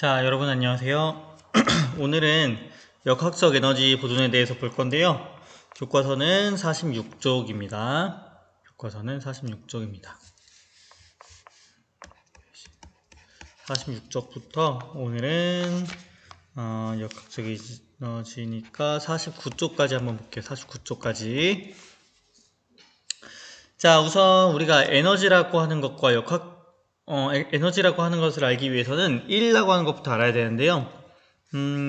자, 여러분 안녕하세요. 오늘은 역학적 에너지 보존에 대해서 볼 건데요. 교과서는 46쪽입니다. 교과서는 46쪽입니다. 46쪽부터 오늘은 역학적 에너지니까 49쪽까지 한번 볼게요. 49쪽까지. 자, 우선 우리가 에너지라고 하는 것과 에너지라고 하는 것을 알기 위해서는 1이라고 하는 것부터 알아야 되는데요.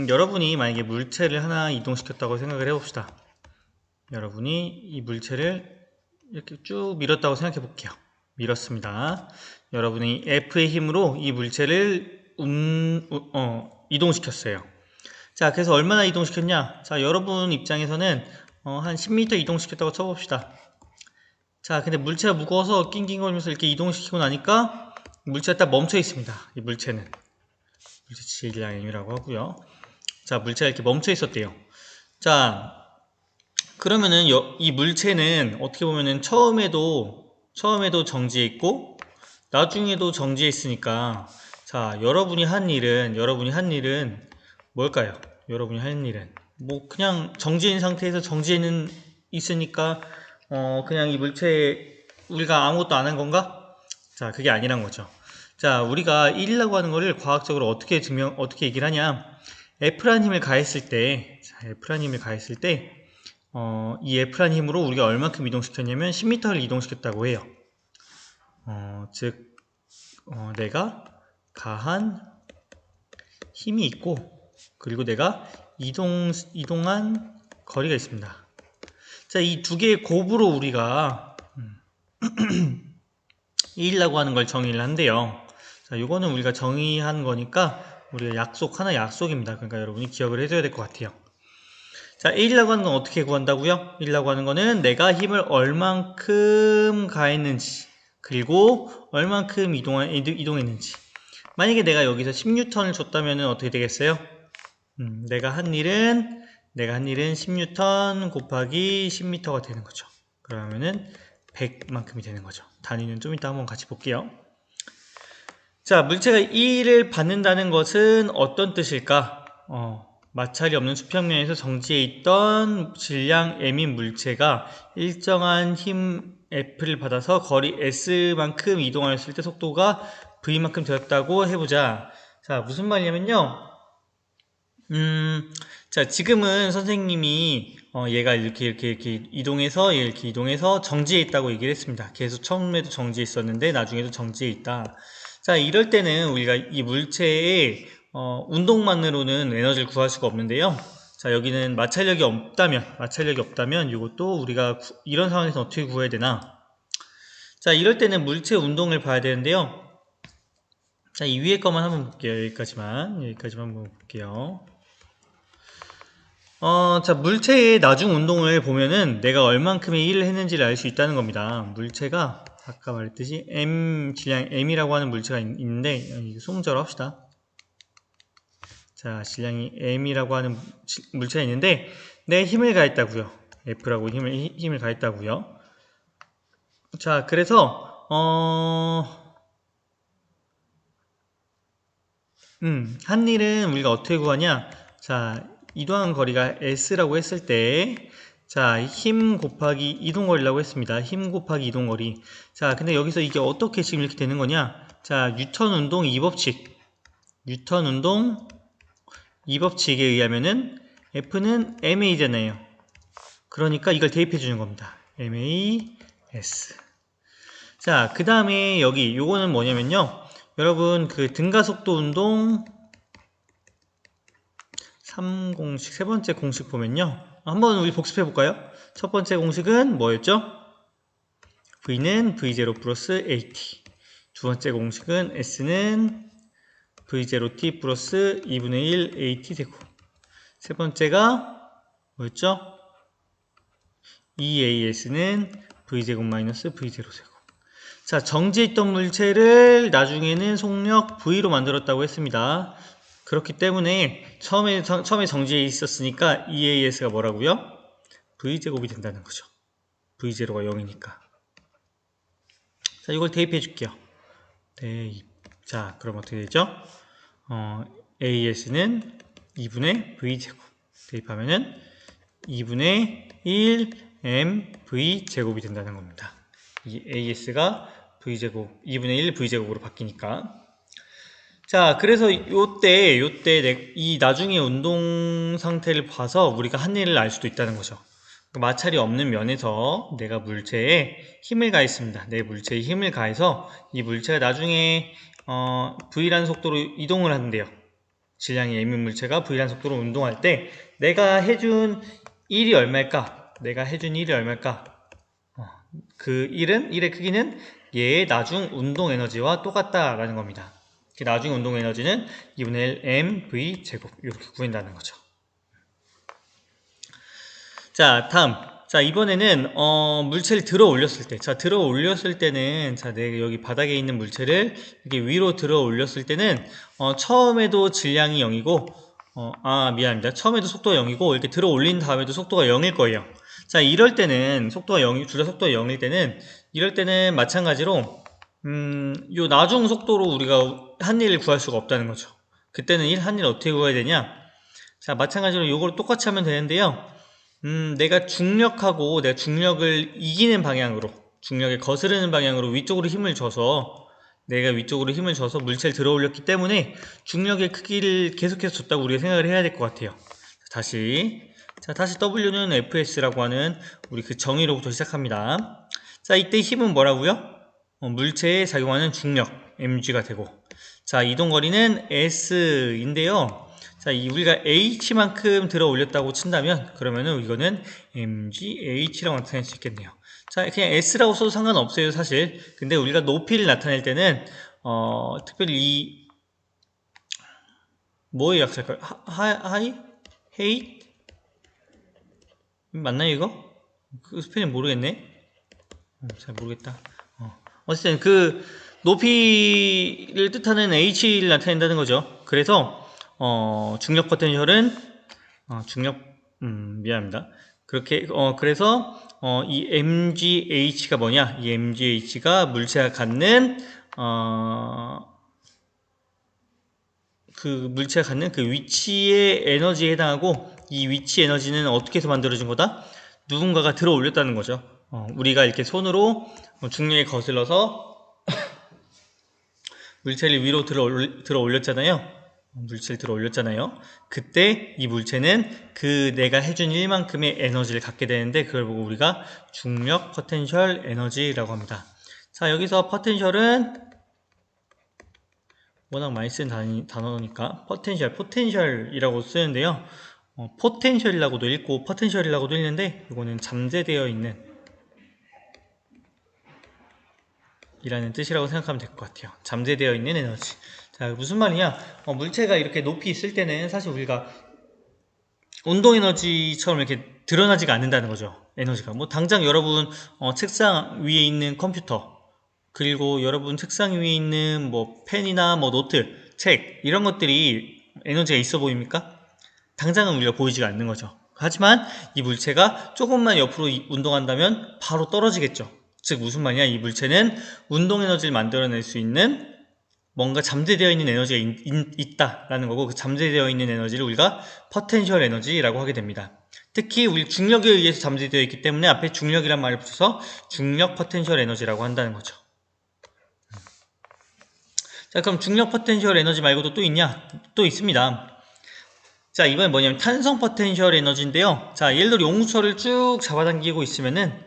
여러분이 만약에 물체를 하나 이동시켰다고 생각을 해봅시다. 여러분이 이 물체를 이렇게 쭉 밀었다고 생각해 볼게요. 밀었습니다. 여러분이 F의 힘으로 이 물체를 이동시켰어요. 자, 그래서 얼마나 이동시켰냐? 자, 여러분 입장에서는 한 10m 이동시켰다고 쳐봅시다. 자, 근데 물체가 무거워서 낑낑거리면서 이렇게 이동시키고 나니까 물체가 딱 멈춰 있습니다. 이 물체는. 물체 질량이라고 하고요. 자, 물체가 이렇게 멈춰 있었대요. 자, 그러면은 이 물체는 어떻게 보면은 처음에도 정지해 있고 나중에도 정지해 있으니까, 자, 여러분이 한 일은 뭘까요? 여러분이 한 일은 뭐 그냥 정지해 있는 상태에서 정지해 있으니까 그냥 이 물체에 우리가 아무것도 안 한 건가? 자, 그게 아니란 거죠. 자, 우리가 1이라고 하는 거를 과학적으로 어떻게 얘기를 하냐? F라는 힘을 가했을 때, 이 F라는 힘으로 우리가 얼만큼 이동시켰냐면 10m를 이동시켰다고 해요. 즉, 내가 가한 힘이 있고, 그리고 내가 이동한 거리가 있습니다. 자, 이 두 개의 곱으로 우리가 1이라고 하는 걸 정의를 한대요. 자, 요거는 우리가 정의한 거니까 우리가 약속입니다. 그러니까 여러분이 기억을 해줘야 될 것 같아요. 자, 1이라고 하는 건 어떻게 구한다고요? 1이라고 하는 거는 내가 힘을 얼만큼 가했는지, 그리고 얼만큼 이동했는지. 만약에 내가 여기서 10N을 줬다면 어떻게 되겠어요? 내가 한 일은 10N 곱하기 10m가 되는 거죠. 그러면은 100만큼이 되는 거죠. 단위는 좀 이따 한번 같이 볼게요. 자, 물체가 2를 받는다는 것은 어떤 뜻일까? 마찰이 없는 수평면에서 정지해 있던 질량 m인 물체가 일정한 힘 F를 받아서 거리 S만큼 이동하였을 때 속도가 V만큼 되었다고 해보자. 자, 무슨 말이냐면요. 자, 지금은 선생님이 얘가 이렇게 이동해서 정지해 있다고 얘기를 했습니다. 계속 처음에도 정지해 있었는데 나중에도 정지해 있다. 자, 이럴 때는 우리가 이 물체의 운동만으로는 에너지를 구할 수가 없는데요. 자, 여기는 마찰력이 없다면 이것도 우리가 이런 상황에서 어떻게 구해야 되나? 자, 이럴 때는 물체 운동을 봐야 되는데요. 자, 이 위에 것만 한번 볼게요. 여기까지만 한번 볼게요. 자, 물체의 나중 운동을 보면은 내가 얼만큼의 일을 했는지를 알 수 있다는 겁니다. 물체가 아까 말했듯이 질량 m이라고 하는 물체가 있는데, 소문자로 합시다. 자, 질량이 m이라고 하는 물체가 있는데 내 힘을 가했다고요. F라고 힘을 가했다고요. 자, 그래서 한 일은 우리가 어떻게 구하냐? 자, 이동한 거리가 S라고 했을 때, 자, 힘 곱하기 이동거리라고 했습니다. 힘 곱하기 이동거리. 자, 근데 여기서 이게 어떻게 지금 이렇게 되는 거냐? 자, 뉴턴 운동 2법칙에 의하면은 F는 MA잖아요. 그러니까 이걸 대입해 주는 겁니다. MAS. 자, 그 다음에 요거는 뭐냐면요. 여러분, 그 등가속도 운동 3공식, 세 번째 공식 보면요. 한번 우리 복습해 볼까요? 첫 번째 공식은 뭐였죠? V는 V0 플러스 AT. 두 번째 공식은 S는 V0T 플러스 2분의 1 AT 되고. 세 번째가 뭐였죠? EAS는 V제곱 마이너스 V0 제곱. 자, 정지했던 물체를 나중에는 속력 V로 만들었다고 했습니다. 그렇기 때문에 처음에 정지해 있었으니까 EAS가 뭐라고요? V제곱이 된다는 거죠. V0가 0이니까. 자, 이걸 대입해 줄게요. 대입. 자, 그럼 어떻게 되죠? AS는 2분의 V제곱. 대입하면은 2분의 1 MV제곱이 된다는 겁니다. 이 AS가 V제곱, 2분의 1 V제곱으로 바뀌니까. 자, 그래서 요때 이 나중에 운동 상태를 봐서 우리가 한 일을 알 수도 있다는 거죠. 마찰이 없는 면에서 내가 물체에 힘을 가했습니다. 내 물체에 힘을 가해서 이 물체가 나중에 V라는 속도로 이동을 하는데요. 질량이 M인 물체가 V라는 속도로 운동할 때 내가 해준 1이 얼마일까? 그 1의 크기는 얘의 나중 운동 에너지와 똑같다라는 겁니다. 나중 운동 에너지는 2분의 1 mv제곱 이렇게 구한다는 거죠. 자, 다음. 자, 이번에는 물체를 들어 올렸을 때. 자, 들어 올렸을 때는 자, 내가 여기 바닥에 있는 물체를 이렇게 위로 들어 올렸을 때는 처음에도 질량이 0이고 미안합니다. 처음에도 속도가 0이고 이렇게 들어 올린 다음에도 속도가 0일 거예요. 자, 이럴 때는 속도가 0, 둘 다 속도가 0일 때는 이럴 때는 마찬가지로 요 나중 속도로 우리가 한 일을 구할 수가 없다는 거죠. 그때는 한 일 어떻게 구해야 되냐? 자, 마찬가지로 요걸 똑같이 하면 되는데요. 내가 중력을 이기는 방향으로, 중력에 거스르는 방향으로 위쪽으로 힘을 줘서 내가 위쪽으로 힘을 줘서 물체를 들어 올렸기 때문에 중력의 크기를 계속해서 줬다고 우리가 생각을 해야 될 것 같아요. 다시 W는 Fs라고 하는 우리 그 정의로부터 시작합니다. 자, 이때 힘은 뭐라고요? 물체에 작용하는 중력 mg가 되고, 자, 이동거리는 s인데요. 자, 우리가 h만큼 들어 올렸다고 친다면 그러면은 이거는 mgh라고 나타낼 수 있겠네요. 자, 그냥 s라고 써도 상관없어요, 사실. 근데 우리가 높이를 나타낼 때는 특별히 이 뭐에 약할까요? 하이? 헤이? 맞나요, 이거? 그 스펠링 모르겠네. 잘 모르겠다. 어쨌든 그 높이를 뜻하는 h를 나타낸다는 거죠. 그래서 중력 포텐셜은 미안합니다. 그렇게 그래서 이 mgh가 뭐냐? 이 mgh가 물체가 갖는 그 위치의 에너지에 해당하고, 이 위치 에너지는 어떻게 해서 만들어진 거다? 누군가가 들어 올렸다는 거죠. 우리가 이렇게 손으로 중력에 거슬러서 물체를 위로 들어 올렸잖아요. 그때 이 물체는 그 내가 해준 1만큼의 에너지를 갖게 되는데 그걸 보고 우리가 중력 포텐셜 에너지라고 합니다. 자, 여기서 포텐셜은 워낙 많이 쓰는 단어니까 포텐셜이라고 쓰는데요. 포텐셜이라고도 읽고 포텐셜이라고도 읽는데 이거는 잠재되어 있는 이라는 뜻이라고 생각하면 될 것 같아요. 잠재되어 있는 에너지. 자, 무슨 말이냐? 물체가 이렇게 높이 있을 때는 사실 우리가 운동 에너지처럼 이렇게 드러나지가 않는다는 거죠. 에너지가. 뭐 당장 여러분 책상 위에 있는 컴퓨터, 그리고 여러분 책상 위에 있는 뭐 펜이나 뭐 노트, 책 이런 것들이 에너지가 있어 보입니까? 당장은 우리가 보이지가 않는 거죠. 하지만 이 물체가 조금만 옆으로 운동한다면 바로 떨어지겠죠. 즉 무슨 말이냐, 이 물체는 운동 에너지를 만들어낼 수 있는 뭔가 잠재되어 있는 에너지가 있다라는 거고, 그 잠재되어 있는 에너지를 우리가 포텐셜 에너지라고 하게 됩니다. 특히 우리 중력에 의해서 잠재되어 있기 때문에 앞에 중력이란 말을 붙여서 중력 포텐셜 에너지라고 한다는 거죠. 자, 그럼 중력 포텐셜 에너지 말고도 또 있냐? 또 있습니다. 자, 이번엔 뭐냐면 탄성 포텐셜 에너지인데요. 자, 예를 들어 용수철을 쭉 잡아당기고 있으면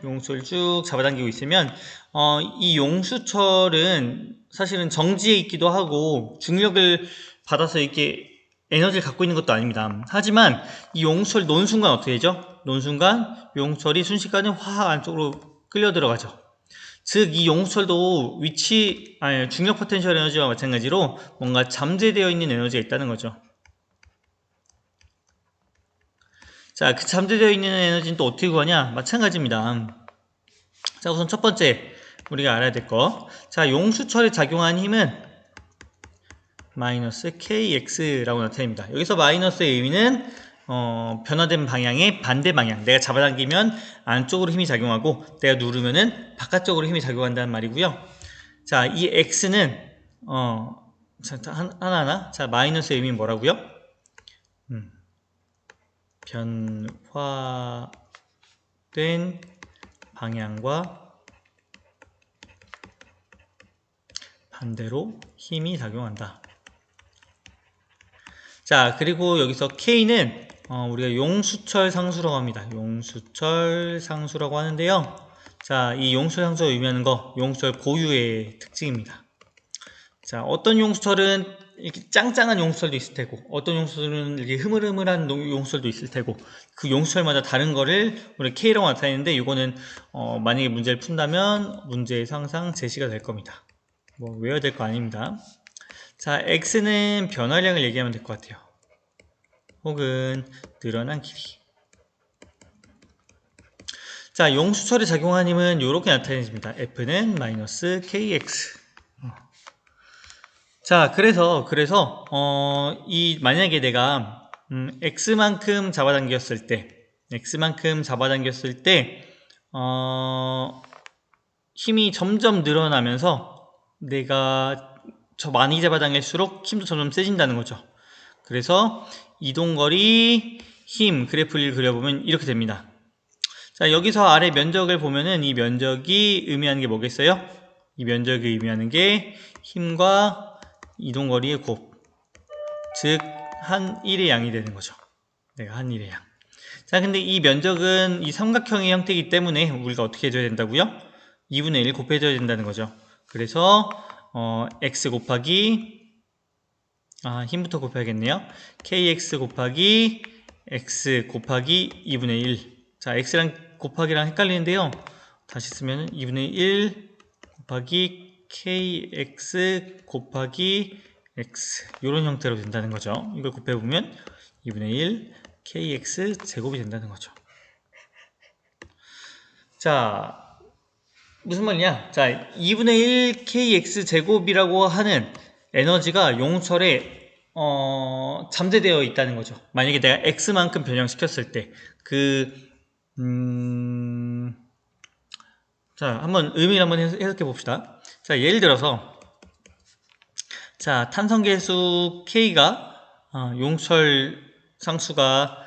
이 용수철은 사실은 정지에 있기도 하고 중력을 받아서 이렇게 에너지를 갖고 있는 것도 아닙니다. 하지만 이 용수철 놓은 순간 어떻게 되죠? 놓은 순간 용수철이 순식간에 확 안쪽으로 끌려 들어가죠. 즉 이 용수철도 중력 포텐셜 에너지와 마찬가지로 뭔가 잠재되어 있는 에너지가 있다는 거죠. 자, 그 잠재되어 있는 에너지는 또 어떻게 구하냐? 마찬가지입니다. 자, 우선 첫 번째 우리가 알아야 될 거. 자, 용수철에 작용한 힘은 마이너스 kx라고 나타냅니다. 여기서 마이너스의 의미는 변화된 방향의 반대 방향. 내가 잡아당기면 안쪽으로 힘이 작용하고 내가 누르면은 바깥쪽으로 힘이 작용한다는 말이고요. 자, 이 x는 자, 하나하나. 자, 마이너스의 의미는 뭐라고요? 변화된 방향과 반대로 힘이 작용한다. 자, 그리고 여기서 K는 우리가 용수철 상수라고 합니다. 용수철 상수라고 하는데요. 자, 이 용수철 상수가 의미하는 거, 용수철 고유의 특징입니다. 자, 어떤 용수철은 이렇게 짱짱한 용수철도 있을 테고, 어떤 용수철은 이렇게 흐물흐물한 용수철도 있을 테고, 그 용수철마다 다른 거를 우리 K라고 나타내는데, 이거는 만약에 문제를 푼다면 문제에서 항상 제시가 될 겁니다. 뭐 외워야 될 거 아닙니다. 자, X는 변화량을 얘기하면 될 것 같아요. 혹은 늘어난 길이. 자, 용수철에 작용한 힘은 이렇게 나타내집니다. F는 마이너스 KX. 자, 그래서 만약에 내가 X만큼 잡아당겼을 때 힘이 점점 늘어나면서 내가 저 많이 잡아당길수록 힘도 점점 세진다는 거죠. 그래서 이동거리, 힘 그래프를 그려보면 이렇게 됩니다. 자, 여기서 아래 면적을 보면은 이 면적이 의미하는 게 뭐겠어요? 이 면적이 의미하는 게 힘과 이동거리의 곱, 즉 한 1의 양이 되는 거죠. 내가 한 1의 양. 자, 근데 이 면적은 이 삼각형의 형태이기 때문에 우리가 어떻게 해줘야 된다고요? 2분의 1 곱해줘야 된다는 거죠. 그래서 x 곱하기 힘부터 곱해야겠네요. kx 곱하기 x 곱하기 2분의 1. 자, x랑 곱하기랑 헷갈리는데요. 다시 쓰면 2분의 1 곱하기 kx 곱하기 x, 이런 형태로 된다는 거죠. 이걸 곱해보면 2분의 1 kx 제곱이 된다는 거죠. 자, 무슨 말이냐? 자, 2분의 1 kx 제곱이라고 하는 에너지가 용수철에 잠재되어 있다는 거죠. 만약에 내가 x만큼 변형시켰을 때 자, 한번 의미를 한번 해석해 봅시다. 자, 예를 들어서 자, 탄성계수 K가 용수철 상수가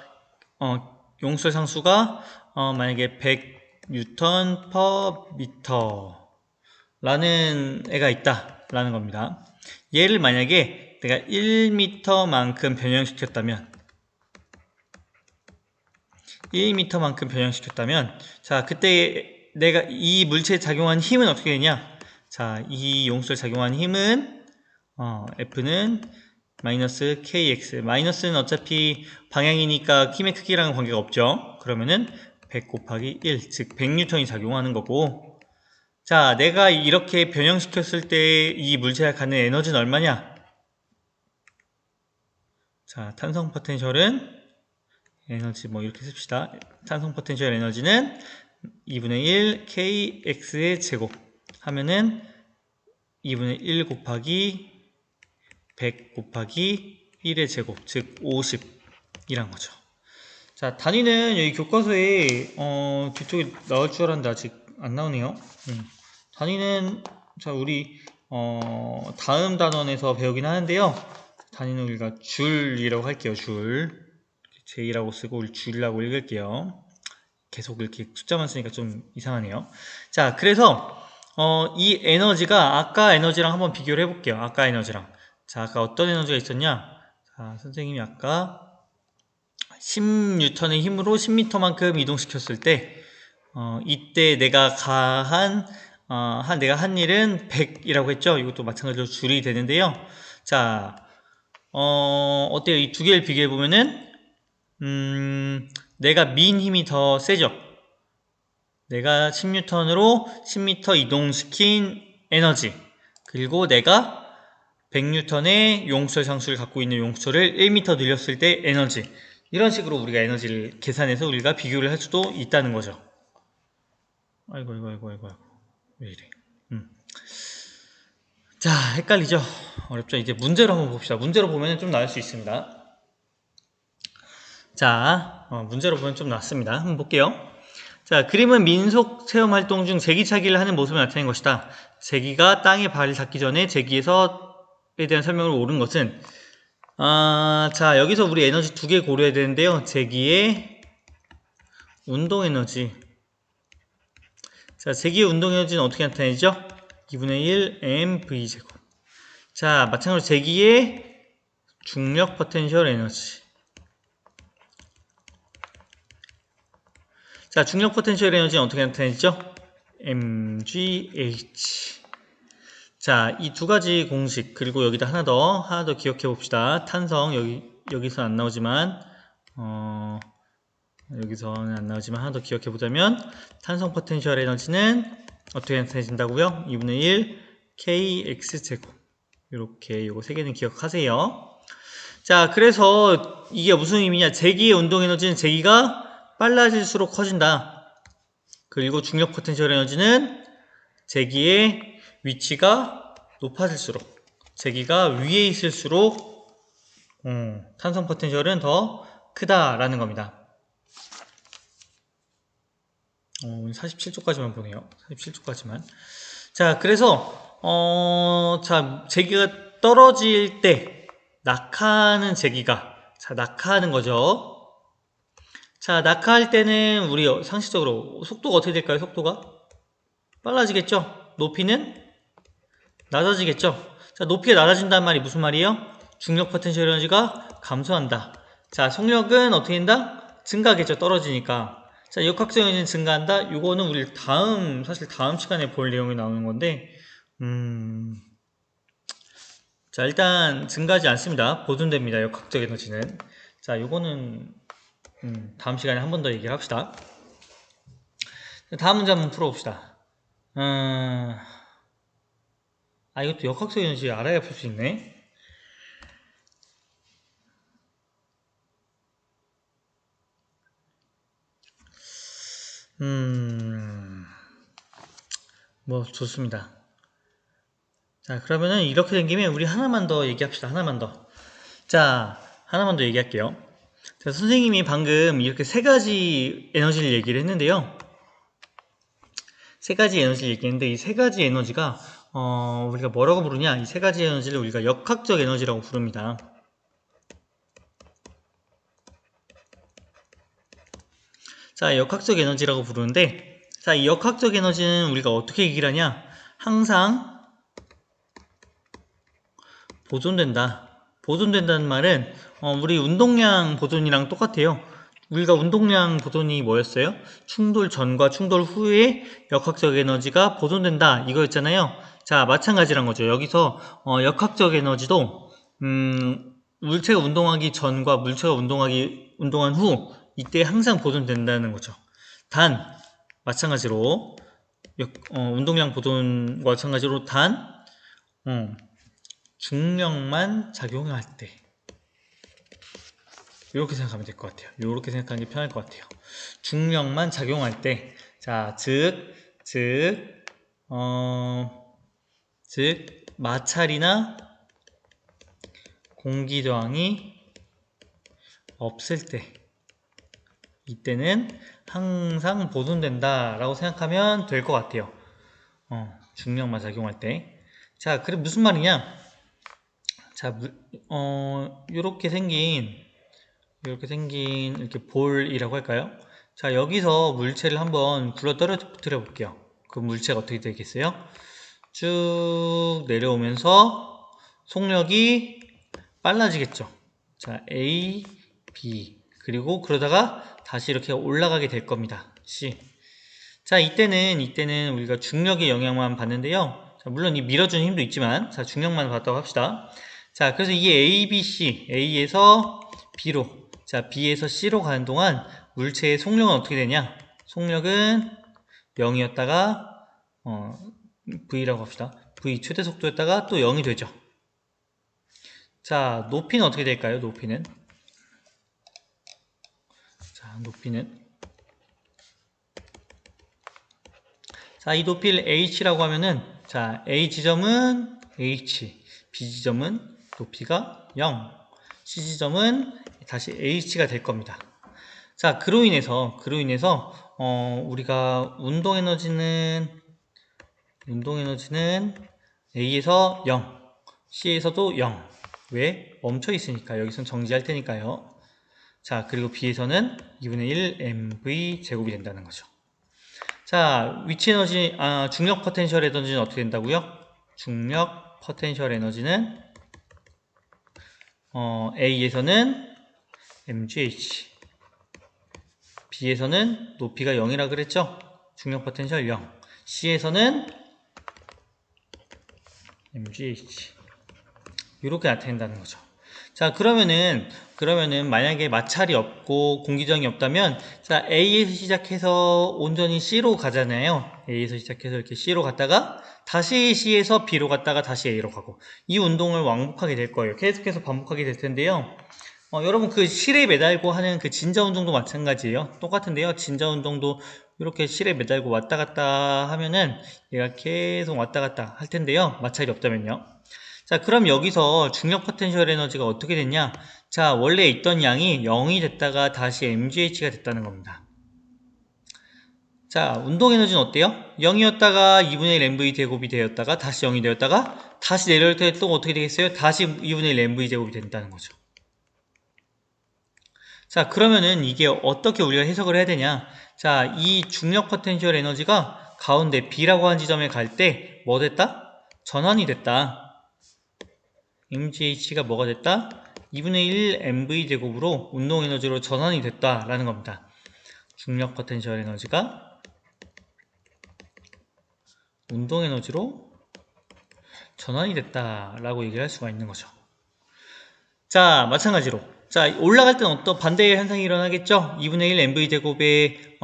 만약에 100N/m 라는 애가 있다 라는 겁니다. 얘를 만약에 내가 1m만큼 변형시켰다면 자, 그때 내가 이 물체에 작용한 힘은 어떻게 되냐? 자, 이 용수철에 작용한 힘은 F는 마이너스 KX. 마이너스는 어차피 방향이니까 힘의 크기랑은 관계가 없죠. 그러면은 100 곱하기 1, 즉 100N이 작용하는 거고, 자, 내가 이렇게 변형시켰을 때 이 물체가 갖는 에너지는 얼마냐? 자, 탄성 포텐셜은 에너지 뭐 이렇게 씁시다. 탄성 포텐셜 에너지는 2분의 1 kx의 제곱 하면은 2분의 1 곱하기 100 곱하기 1의 제곱, 즉 50이란 거죠. 자, 단위는 여기 교과서에 뒤쪽에 나올 줄 알았는데 아직 안 나오네요. 단위는 자, 우리 다음 단원에서 배우긴 하는데요. 단위는 우리가 줄이라고 할게요. 줄. J라고 쓰고 우리 줄이라고 읽을게요. 계속 이렇게 숫자만 쓰니까 좀 이상하네요. 자, 그래서 이 에너지가 아까 에너지랑 한번 비교를 해볼게요. 아까 에너지랑. 자, 아까 어떤 에너지가 있었냐? 자, 선생님이 아까 10N의 힘으로 10m만큼 이동시켰을 때 이때 내가 내가 한 일은 100이라고 했죠? 이것도 마찬가지로 줄이 되는데요. 자, 어때요? 이 두 개를 비교해 보면은 내가 민 힘이 더 세죠? 내가 10N으로 10m 이동시킨 에너지, 그리고 내가 100N의 용수철 상수를 갖고 있는 용수철을 1m 늘렸을 때 에너지, 이런 식으로 우리가 에너지를 계산해서 우리가 비교를 할 수도 있다는 거죠. 아이고 왜 이래. 자, 헷갈리죠? 어렵죠? 이제 문제로 한번 봅시다. 문제로 보면 좀 나을 수 있습니다. 자, 문제로 보면 좀 낫습니다. 한번 볼게요. 자, 그림은 민속 체험 활동 중 제기차기를 하는 모습을 나타낸 것이다. 제기가 땅에 발을 닿기 전에 제기에서 대한 설명을 옳은 것은 자 여기서 우리 에너지 두 개 고려해야 되는데요. 제기의 운동 에너지. 자 제기의 운동 에너지는 어떻게 나타내죠? 2분의 1 mv 제곱. 자 마찬가지로 제기의 중력 포텐셜 에너지. 자 중력 포텐셜 에너지는 어떻게 나타내죠? mgh. 자, 이 두 가지 공식, 그리고 여기다 하나 더 기억해 봅시다. 탄성, 여기서 안 나오지만, 여기서는 안 나오지만 하나 더 기억해 보자면, 탄성 포텐셜 에너지는 어떻게 나타내진다고요? 2분의 1 kx제곱. 이렇게, 요거 세 개는 기억하세요. 자, 그래서 이게 무슨 의미냐? 제기의 운동 에너지는 제기가 빨라질수록 커진다. 그리고 중력 포텐셜 에너지는 제기의 위치가 높아질수록, 제기가 위에 있을수록 탄성 포텐셜은 더 크다라는 겁니다. 47초까지만 보네요. 47초까지만. 자, 그래서 자 제기가 떨어질 때 낙하하는 제기가, 자 낙하하는 거죠. 자 낙하할 때는 우리 상식적으로 속도가 어떻게 될까요? 속도가 빨라지겠죠. 높이는 낮아지겠죠. 자, 높이가 낮아진다는 말이 무슨 말이에요? 중력 포텐셜 에너지가 감소한다. 자, 속력은 어떻게 된다? 증가하겠죠. 떨어지니까. 자, 역학적 에너지는 증가한다. 이거는 우리 사실 다음 시간에 볼 내용이 나오는 건데, 자, 일단 증가하지 않습니다. 보존됩니다. 역학적 에너지는. 자, 이거는 다음 시간에 한 번 더 얘기를 합시다. 다음 문제 한번 풀어봅시다. 이것도 역학적 에너지 알아야 풀 수 있네. 뭐 좋습니다. 자 그러면은 이렇게 된 김에 우리 하나만 더 얘기합시다. 하나만 더. 자 하나만 더 얘기할게요. 자, 선생님이 방금 이렇게 세 가지 에너지를 얘기를 했는데요. 세 가지 에너지를 얘기했는데 이 세 가지 에너지가 우리가 뭐라고 부르냐? 이 세 가지 에너지를 우리가 역학적 에너지라고 부릅니다. 자, 역학적 에너지라고 부르는데, 자, 이 역학적 에너지는 우리가 어떻게 얘기를 하냐? 항상 보존된다. 보존된다는 말은 우리 운동량 보존이랑 똑같아요. 우리가 운동량 보존이 뭐였어요? 충돌 전과 충돌 후에 역학적 에너지가 보존된다 이거였잖아요. 자 마찬가지란 거죠. 여기서 역학적 에너지도 물체가 운동하기 전과 물체가 운동한 후 이때 항상 보존된다는 거죠. 단 마찬가지로 운동량 보존과 마찬가지로 단 중력만 작용할 때 이렇게 생각하면 될 것 같아요. 이렇게 생각하는 게 편할 것 같아요. 중력만 작용할 때, 자, 즉 마찰이나 공기 저항이 없을 때, 이때는 항상 보존된다라고 생각하면 될 것 같아요. 중력만 작용할 때. 자, 그래 무슨 말이냐? 자, 이렇게 생긴 이렇게 볼이라고 할까요? 자, 여기서 물체를 한번 굴러 떨어뜨려 볼게요. 그 물체가 어떻게 되겠어요? 쭉 내려오면서 속력이 빨라지겠죠. 자, A, B 그리고 그러다가 다시 이렇게 올라가게 될 겁니다. C. 자, 이때는 우리가 중력의 영향만 받는데요. 자, 물론 이 밀어주는 힘도 있지만 자, 중력만 받다고 합시다. 자, 그래서 이게 A, B, C, A에서 B로, 자, B에서 C로 가는 동안 물체의 속력은 어떻게 되냐? 속력은 0이었다가 V라고 합시다. V 최대 속도였다가 또 0이 되죠. 자, 높이는 어떻게 될까요? 높이는 자, 이 높이를 h라고 하면은 자, A 지점은 h, B 지점은 높이가 0, C 지점은 다시 h가 될 겁니다. 자, 그로 인해서 우리가 운동 에너지는 A에서 0, C에서도 0. 왜? 멈춰 있으니까. 여기선 정지할 테니까요. 자, 그리고 B에서는 2분의 1 mv 제곱이 된다는 거죠. 자, 위치 에너지, 중력 포텐셜 에너지는 어떻게 된다고요? 중력 포텐셜 에너지는 A에서는 mgh, B에서는 높이가 0이라 그랬죠? 중력 포텐셜 0. C에서는 mgh. 이렇게 나타낸다는 거죠. 자, 그러면은 만약에 마찰이 없고 공기저항이 없다면, 자, A에서 시작해서 온전히 C로 가잖아요. A에서 시작해서 이렇게 C로 갔다가 다시 C에서 B로 갔다가 다시 A로 가고, 이 운동을 왕복하게 될 거예요. 계속해서 반복하게 될 텐데요. 여러분 그 실에 매달고 하는 그 진자 운동도 마찬가지예요. 똑같은데요. 진자 운동도 이렇게 실에 매달고 왔다 갔다 하면은 얘가 계속 왔다 갔다 할 텐데요. 마찰이 없다면요. 자, 그럼 여기서 중력 포텐셜 에너지가 어떻게 됐냐? 자, 원래 있던 양이 0이 됐다가 다시 mgh가 됐다는 겁니다. 자, 운동 에너지는 어때요? 0이었다가 2분의 1 mv 제곱이 되었다가 다시 0이 되었다가 다시 내려올 때 또 어떻게 되겠어요? 다시 2분의 1 mv 제곱이 된다는 거죠. 자, 그러면은 이게 어떻게 우리가 해석을 해야 되냐? 자, 이 중력 포텐셜 에너지가 가운데 B라고 하는 지점에 갈 때 뭐 됐다? 전환이 됐다. mgh가 뭐가 됐다? 2분의 1 mv 제곱으로 운동 에너지로 전환이 됐다라는 겁니다. 중력 포텐셜 에너지가 운동 에너지로 전환이 됐다라고 얘기를 할 수가 있는 거죠. 자, 마찬가지로 자, 올라갈 때는 어떤 반대의 현상이 일어나겠죠? 2분의 1 mv 제곱의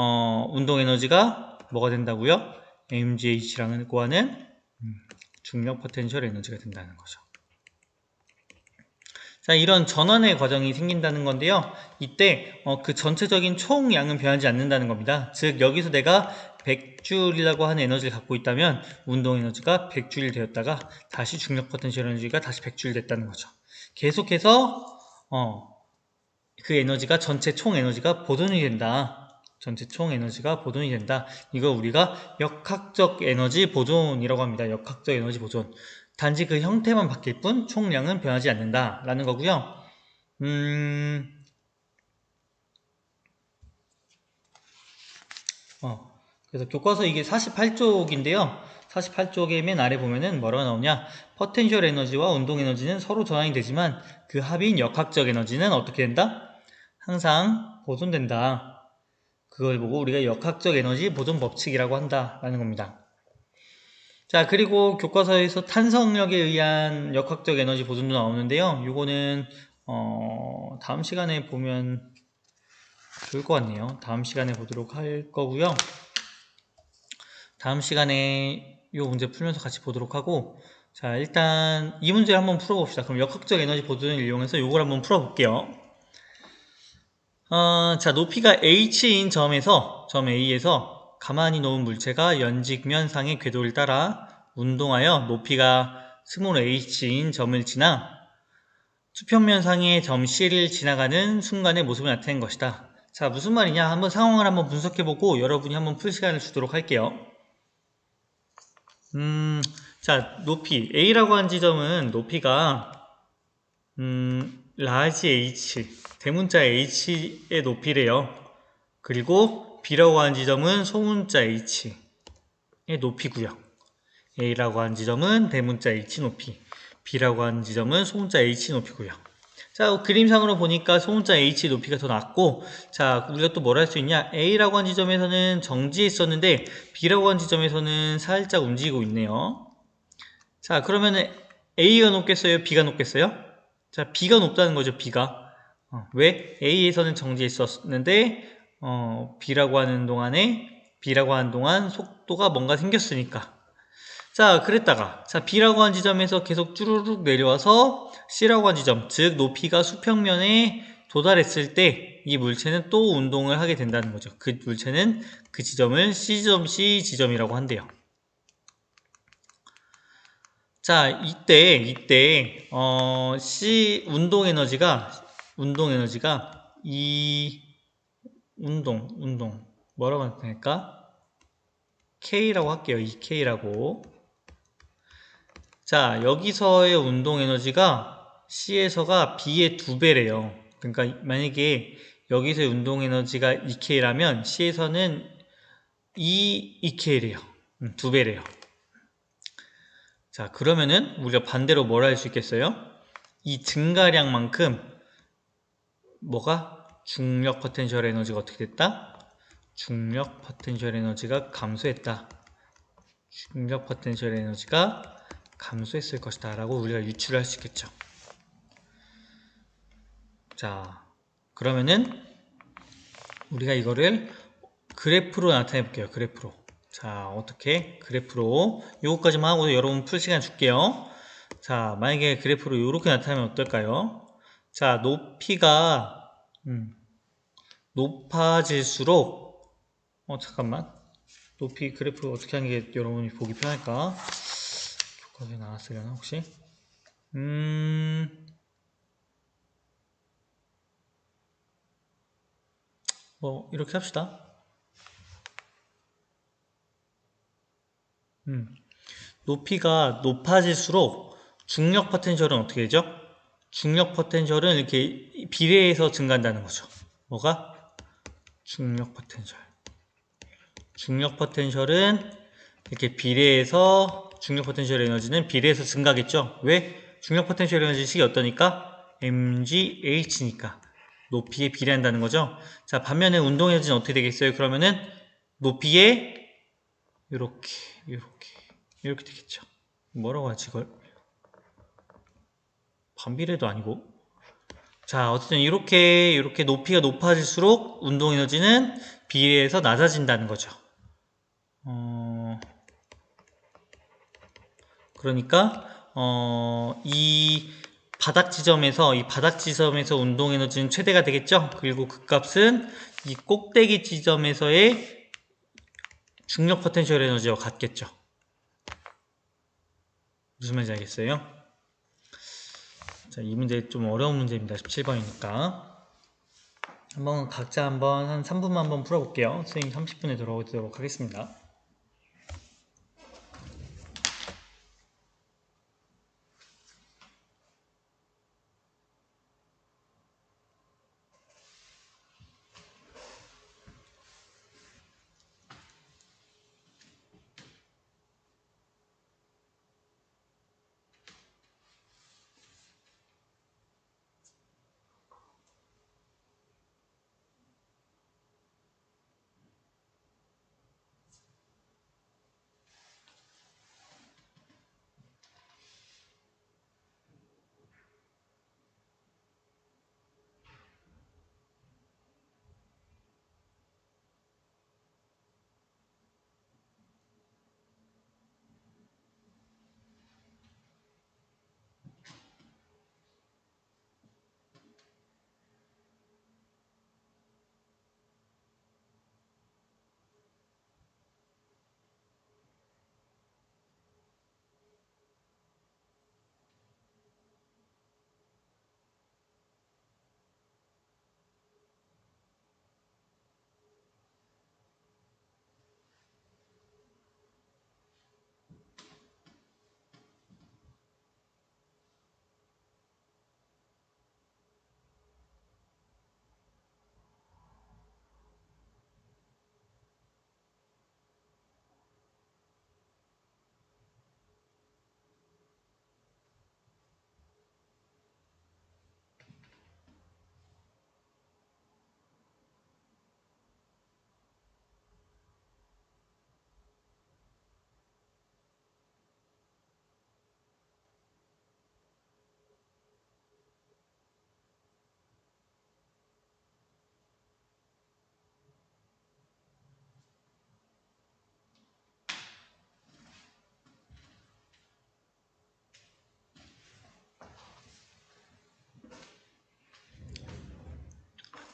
운동 에너지가 뭐가 된다고요? mgh라고 하는 중력 포텐셜 에너지가 된다는 거죠. 자, 이런 전환의 과정이 생긴다는 건데요. 이때 그 전체적인 총량은 변하지 않는다는 겁니다. 즉 여기서 내가 100줄이라고 하는 에너지를 갖고 있다면 운동 에너지가 100줄이 되었다가 다시 중력 포텐셜 에너지가 다시 100줄 됐다는 거죠. 계속해서 그 에너지가 전체 총 에너지가 보존이 된다. 전체 총 에너지가 보존이 된다. 이거 우리가 역학적 에너지 보존이라고 합니다. 역학적 에너지 보존. 단지 그 형태만 바뀔 뿐 총량은 변하지 않는다 라는 거고요. 그래서 교과서 이게 48쪽인데요 48쪽의 맨 아래 보면은 뭐라고 나오냐, 포텐셜 에너지와 운동 에너지는 서로 전환이 되지만 그 합인 역학적 에너지는 어떻게 된다? 항상 보존된다. 그걸 보고 우리가 역학적 에너지 보존 법칙이라고 한다 라는 겁니다. 자, 그리고 교과서에서 탄성력에 의한 역학적 에너지 보존도 나오는데요. 요거는 다음 시간에 보면 좋을 것 같네요. 다음 시간에 보도록 할 거고요. 다음 시간에 이 문제 풀면서 같이 보도록 하고, 자, 일단 이 문제를 한번 풀어봅시다. 그럼 역학적 에너지 보존을 이용해서 요걸 한번 풀어볼게요. 자, 높이가 h인 점 A에서 가만히 놓은 물체가 연직면상의 궤도를 따라 운동하여 높이가 스몰 h인 점을 지나 수평면상의 점 C를 지나가는 순간의 모습을 나타낸 것이다. 자, 무슨 말이냐? 한번 상황을 한번 분석해보고 여러분이 한번 풀 시간을 주도록 할게요. 자, 높이 A라고 한 지점은 높이가 라지 H, 대문자 H의 높이래요. 그리고 B라고 하는 지점은 소문자 H의 높이고요. A라고 하는 지점은 대문자 H 높이, B라고 하는 지점은 소문자 H 높이고요. 자, 그림상으로 보니까 소문자 H 높이가 더 낮고, 자, 우리가 또 뭘 할 수 있냐? A라고 하는 지점에서는 정지해 있었는데 B라고 하는 지점에서는 살짝 움직이고 있네요. 자, 그러면은 A가 높겠어요? B가 높겠어요? 자, B가 높다는 거죠, B가. 왜? A에서는 정지해 있었는데 B라고 하는 동안 속도가 뭔가 생겼으니까. 자, 그랬다가 자, B라고 하는 지점에서 계속 쭈루룩 내려와서 C라고 하는 지점, 즉 높이가 수평면에 도달했을 때 이 물체는 또 운동을 하게 된다는 거죠. 그 물체는 그 지점을 C 지점이라고 한대요. 자, 이때 C 운동 에너지가 이 운동 뭐라고 나타낼까? K라고 할게요. 이 K라고. 자, 여기서의 운동 에너지가 C에서가 B의 2배래요. 그러니까 만약에 여기서의 운동 에너지가 2K라면 C에서는 2K래요. 2배래요. 자, 그러면은 우리가 반대로 뭘 할 수 있겠어요? 이 증가량만큼 뭐가? 중력 포텐셜 에너지가 어떻게 됐다? 중력 포텐셜 에너지가 감소했다. 중력 포텐셜 에너지가 감소했을 것이다 라고 우리가 유추를 할 수 있겠죠. 자, 그러면은 우리가 이거를 그래프로 나타내 볼게요. 그래프로. 자, 어떻게? 그래프로 요거까지만 하고 여러분 풀 시간 줄게요. 자, 만약에 그래프로 이렇게 나타내면 어떨까요? 자, 높이가 높아질수록 잠깐만. 높이 그래프 어떻게 하는 게 여러분이 보기 편할까? 교과서에 나왔으려나 혹시? 뭐 이렇게 합시다. 높이가 높아질수록 중력 포텐셜은 어떻게 되죠? 중력 포텐셜은 이렇게 비례해서 증가한다는 거죠. 뭐가? 중력 포텐셜. 중력 포텐셜은 이렇게 비례해서 중력 포텐셜 에너지는 비례해서 증가하겠죠. 왜? 중력 포텐셜 에너지식이 어떠니까? mgH니까 높이에 비례한다는 거죠. 자, 반면에 운동 에너지는 어떻게 되겠어요? 그러면은 높이에 이렇게 되겠죠. 뭐라고 하지 이걸? 반비례도 아니고. 자, 어쨌든 이렇게 높이가 높아질수록 운동 에너지는 비례해서 낮아진다는 거죠. 그러니까 이 바닥 지점에서 운동 에너지는 최대가 되겠죠. 그리고 그 값은 이 꼭대기 지점에서의 중력 포텐셜 에너지와 같겠죠. 무슨 말인지 알겠어요? 자, 이 문제 좀 어려운 문제입니다. 17번이니까. 한번 각자 한번 한 3분만 한번 풀어볼게요. 선생님 30분에 돌아오도록 하겠습니다.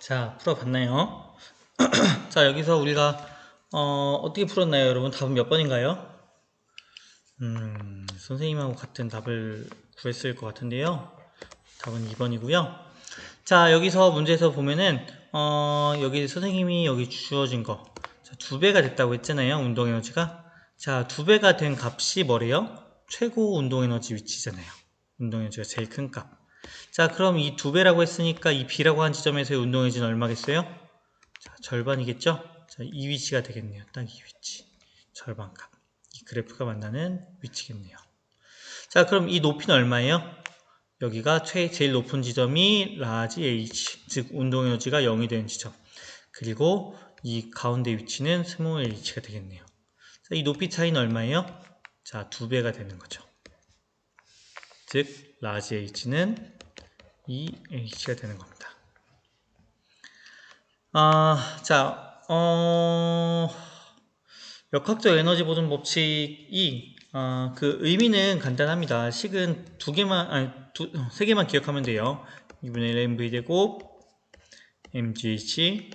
자, 풀어봤나요? 자, 여기서 우리가 어떻게 풀었나요, 여러분? 답은 몇 번인가요? 선생님하고 같은 답을 구했을 것 같은데요. 답은 2번이고요. 자, 여기서 문제에서 보면은 여기 선생님이 여기 주어진 거, 자, 2배가 됐다고 했잖아요. 운동 에너지가. 자, 2배가 된 값이 뭐래요? 최고 운동에너지 위치잖아요. 운동에너지가 제일 큰 값. 자, 그럼 이 2배라고 했으니까 이 B라고 한 지점에서의 운동에너지는 얼마겠어요? 자, 절반이겠죠? 자, 이 위치가 되겠네요. 딱 이 위치. 절반값. 이 그래프가 만나는 위치겠네요. 자, 그럼 이 높이는 얼마예요? 여기가 제일 높은 지점이 라지 H, 즉 운동에너지가 0이 되는 지점. 그리고 이 가운데 위치는 스몰 h가 되겠네요. 자, 이 높이 차이는 얼마예요? 자, 2배가 되는 거죠. 즉 라지 h는 이 h가 되는 겁니다. 역학적 에너지 보존 법칙이 그 의미는 간단합니다. 식은 세 개만 기억하면 돼요. 2분의 1 mv 제곱 mgh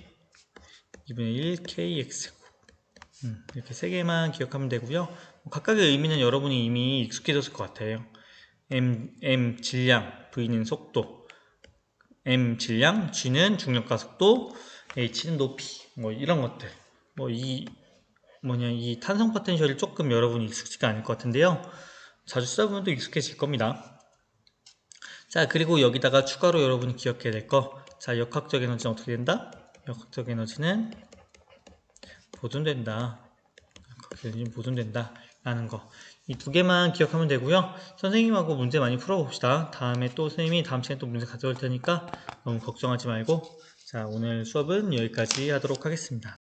2분의 1 kx 이렇게 세 개만 기억하면 되고요. 각각의 의미는 여러분이 이미 익숙해졌을 것 같아요. m 질량, v는 속도, m 질량, g는 중력과 속도, h는 높이, 뭐 이런 것들. 이 탄성 포텐셜이 조금 여러분이 익숙지가 않을 것 같은데요. 자주 쓰다 보면 또 익숙해질 겁니다. 자, 그리고 여기다가 추가로 여러분이 기억해야 될 거. 자, 역학적 에너지는 어떻게 된다? 역학적 에너지는 보존된다. 역학적 에너지는 보존된다. 라는 거. 이 2개만 기억하면 되고요. 선생님하고 문제 많이 풀어봅시다. 다음에 또 선생님이 다음 시간에 또 문제 가져올 테니까 너무 걱정하지 말고. 자, 오늘 수업은 여기까지 하도록 하겠습니다.